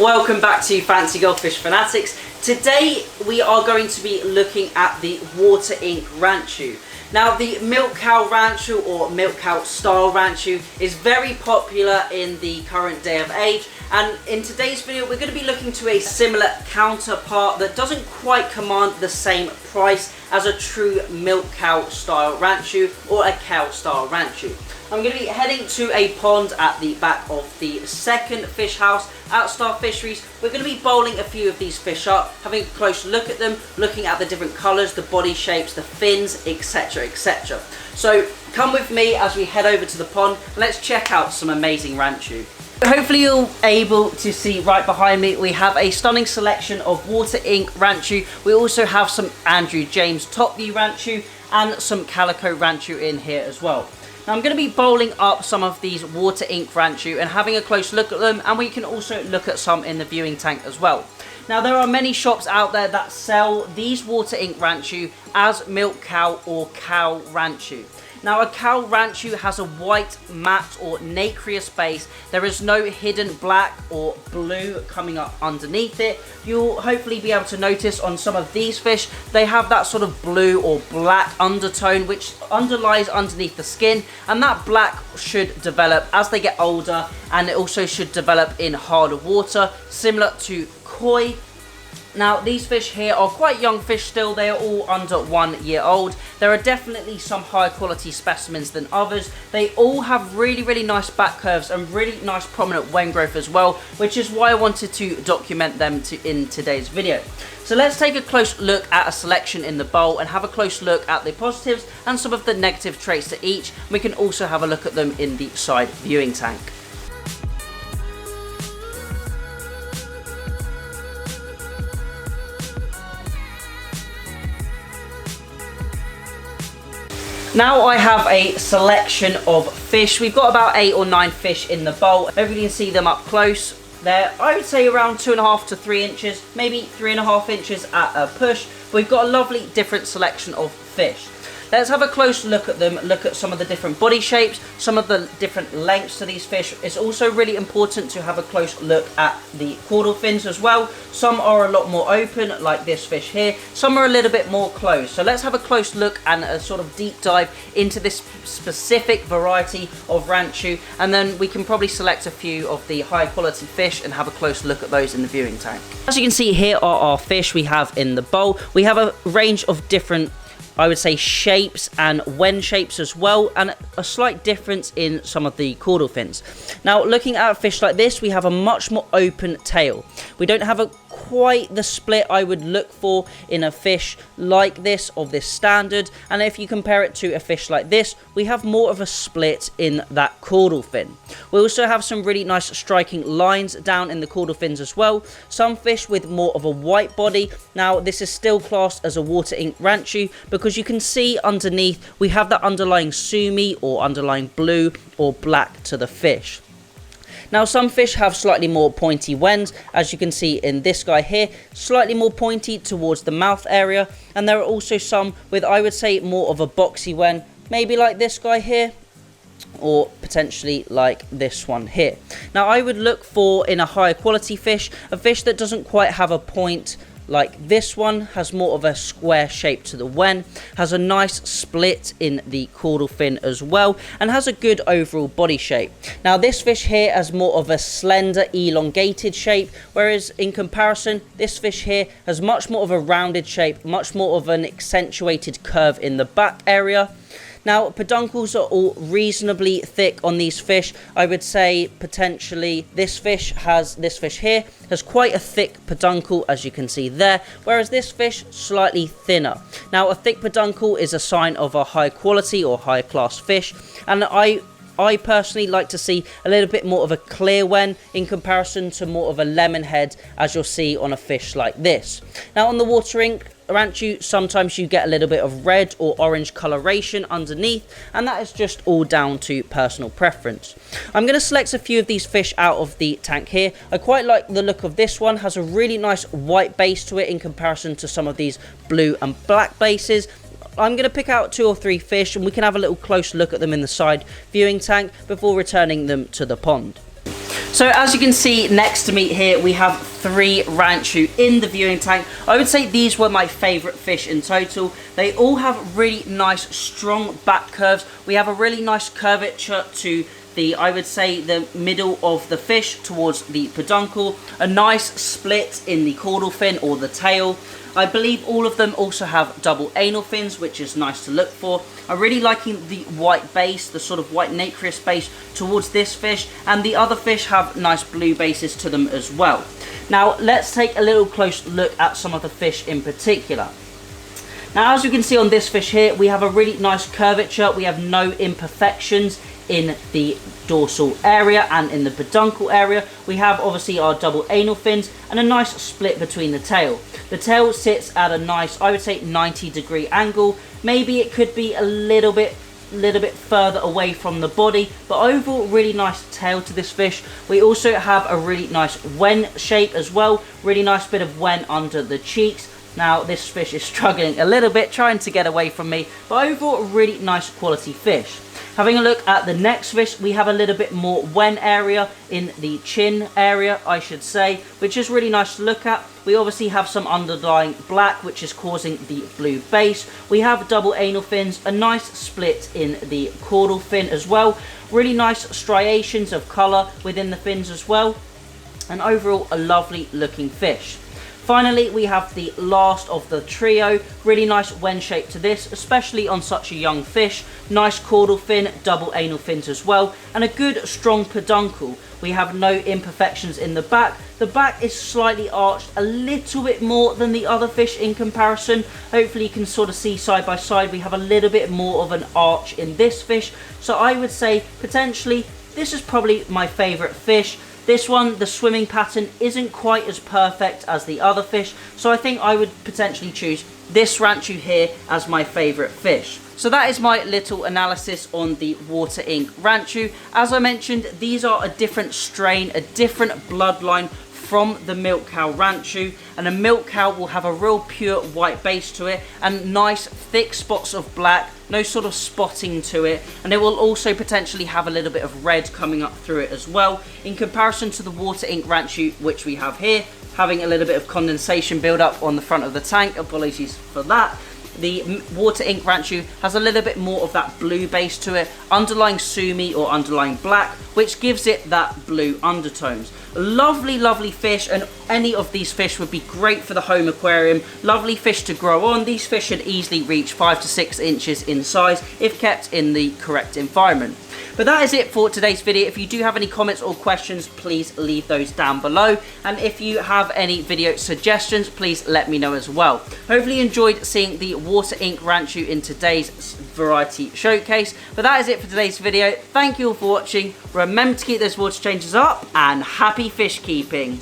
welcome back to Fancy Goldfish Fanatics. Today we are going to be looking at the Water Ink Ranchu. Now the Milk Cow Ranchu or Milk Cow style Ranchu is very popular in the current day of age, and in today's video we're going to be looking to a similar counterpart that doesn't quite command the same price as a true Milk Cow style Ranchu or a cow style Ranchu. I'm going to be heading to a pond at the back of the second fish house at Star Fisheries. We're going to be bowling a few of these fish up, having a close look at them, looking at the different colours, the body shapes, the fins, etc, etc. So come with me as we head over to the pond and let's check out some amazing Ranchu. Hopefully you're able to see right behind me we have a stunning selection of Water Ink Ranchu. We also have some Andrew James Top View Ranchu and some Calico Ranchu in here as well. Now I'm going to be bowling up some of these Water Ink Ranchu and having a close look at them, and we can also look at some in the viewing tank as well. Now there are many shops out there that sell these Water Ink Ranchu as Milk Cow or Cow Ranchu. Now a Cow Ranchu has a white, matte or nacreous base. There is no hidden black or blue coming up underneath it. You'll hopefully be able to notice on some of these fish, they have that sort of blue or black undertone which underlies underneath the skin, and that black should develop as they get older, and it also should develop in harder water, similar to koi. Now these fish here are quite young fish still, they are all under 1 year old. There are definitely some higher quality specimens than others. They all have really nice back curves and really nice prominent wen growth as well, which is why I wanted to document them in today's video. So let's take a close look at a selection in the bowl and have a close look at the positives and some of the negative traits to each. We can also have a look at them in the side viewing tank. Now I have a selection of fish. We've got about 8 or 9 fish in the bowl. Hopefully you can see them up close. They're, I would say, around 2.5 to 3 inches, maybe 3.5 inches at a push. But we've got a lovely different selection of fish. Let's have a close look at them, look at some of the different body shapes, some of the different lengths to these fish. It's also really important to have a close look at the caudal fins as well. Some are a lot more open, like this fish here. Some are a little bit more closed. So let's have a close look and a sort of deep dive into this specific variety of Ranchu, and then we can probably select a few of the high quality fish and have a close look at those in the viewing tank. As you can see, here are our fish we have in the bowl. We have a range of different, I would say, shapes and wen shapes as well, and a slight difference in some of the caudal fins. Now looking at a fish like this, we have a much more open tail. We don't have quite the split I would look for in a fish like this, of this standard, and if you compare it to a fish like this, we have more of a split in that caudal fin. We also have some really nice striking lines down in the caudal fins as well. Some fish with more of a white body. Now this is still classed as a Water Ink Ranchu because you can see underneath we have that underlying sumi or underlying blue or black to the fish. Now some fish have slightly more pointy wens, as you can see in this guy here, slightly more pointy towards the mouth area, and there are also some with, I would say, more of a boxy wen, maybe like this guy here, or potentially like this one here. Now I would look for, in a higher quality fish, a fish that doesn't quite have a point like this one, has more of a square shape to the wen, has a nice split in the caudal fin as well, and has a good overall body shape. Now this fish here has more of a slender, elongated shape, whereas in comparison this fish here has much more of a rounded shape, much more of an accentuated curve in the back area. Now peduncles are all reasonably thick on these fish. I would say potentially this fish here has quite a thick peduncle, as you can see there, whereas this fish slightly thinner. Now a thick peduncle is a sign of a high quality or high class fish, and I personally like to see a little bit more of a clear wen in comparison to more of a lemon head, as you'll see on a fish like this. Now on the Water Ink Ranchu, sometimes you get a little bit of red or orange coloration underneath, and that is just all down to personal preference. I'm going to select a few of these fish out of the tank here. I quite like the look of this one, has a really nice white base to it in comparison to some of these blue and black bases. I'm going to pick out 2 or 3 fish and we can have a little close look at them in the side viewing tank before returning them to the pond. So as you can see next to me here, we have 3 Ranchu in the viewing tank. I would say these were my favorite fish in total. They all have really nice strong back curves. We have a really nice curvature to the, I would say, the middle of the fish towards the peduncle. A nice split in the caudal fin or the tail. I believe all of them also have double anal fins, which is nice to look for. I'm really liking the white base, the sort of white nacreous base towards this fish, and the other fish have nice blue bases to them as well. Now let's take a little close look at some of the fish in particular. Now as you can see on this fish here, we have a really nice curvature. We have no imperfections in the dorsal area and in the peduncle area. We have obviously our double anal fins and a nice split between the tail. The tail sits at a nice, I would say, 90-degree angle. Maybe it could be a little bit further away from the body, but overall really nice tail to this fish. We also have a really nice wen shape as well, really nice bit of wen under the cheeks. Now this fish is struggling a little bit, trying to get away from me, but overall a really nice quality fish. Having a look at the next fish, we have a little bit more wen area in the chin area, I should say, which is really nice to look at. We obviously have some underlying black, which is causing the blue base. We have double anal fins, a nice split in the caudal fin as well. Really nice striations of colour within the fins as well. And overall, a lovely looking fish. Finally, we have the last of the trio. Really nice wen shape to this, especially on such a young fish. Nice caudal fin, double anal fins as well, and a good strong peduncle. We have no imperfections in the back. The back is slightly arched a little bit more than the other fish in comparison. Hopefully you can sort of see side by side, we have a little bit more of an arch in this fish. So I would say potentially this is probably my favourite fish. This one, the swimming pattern isn't quite as perfect as the other fish, so I think I would potentially choose this Ranchu here as my favourite fish. So that is my little analysis on the Water Ink Ranchu. As I mentioned, these are a different strain, a different bloodline from the milk cow Ranchu, and a milk cow will have a real pure white base to it and nice thick spots of black, no sort of spotting to it, and it will also potentially have a little bit of red coming up through it as well, in comparison to the Water Ink Ranchu, which we have here, having a little bit of condensation build up on the front of the tank. Apologies for that. The Water Ink Ranchu has a little bit more of that blue base to it, underlying sumi or underlying black, which gives it that blue undertones. Lovely, lovely fish, and any of these fish would be great for the home aquarium. Lovely fish to grow on. These fish should easily reach 5 to 6 inches in size if kept in the correct environment. But that is it for today's video. If you do have any comments or questions, please leave those down below. And if you have any video suggestions, please let me know as well. Hopefully you enjoyed seeing the Water Ink Ranchu in today's variety showcase. But that is it for today's video. Thank you all for watching. Remember to keep those water changes up, and happy fish keeping.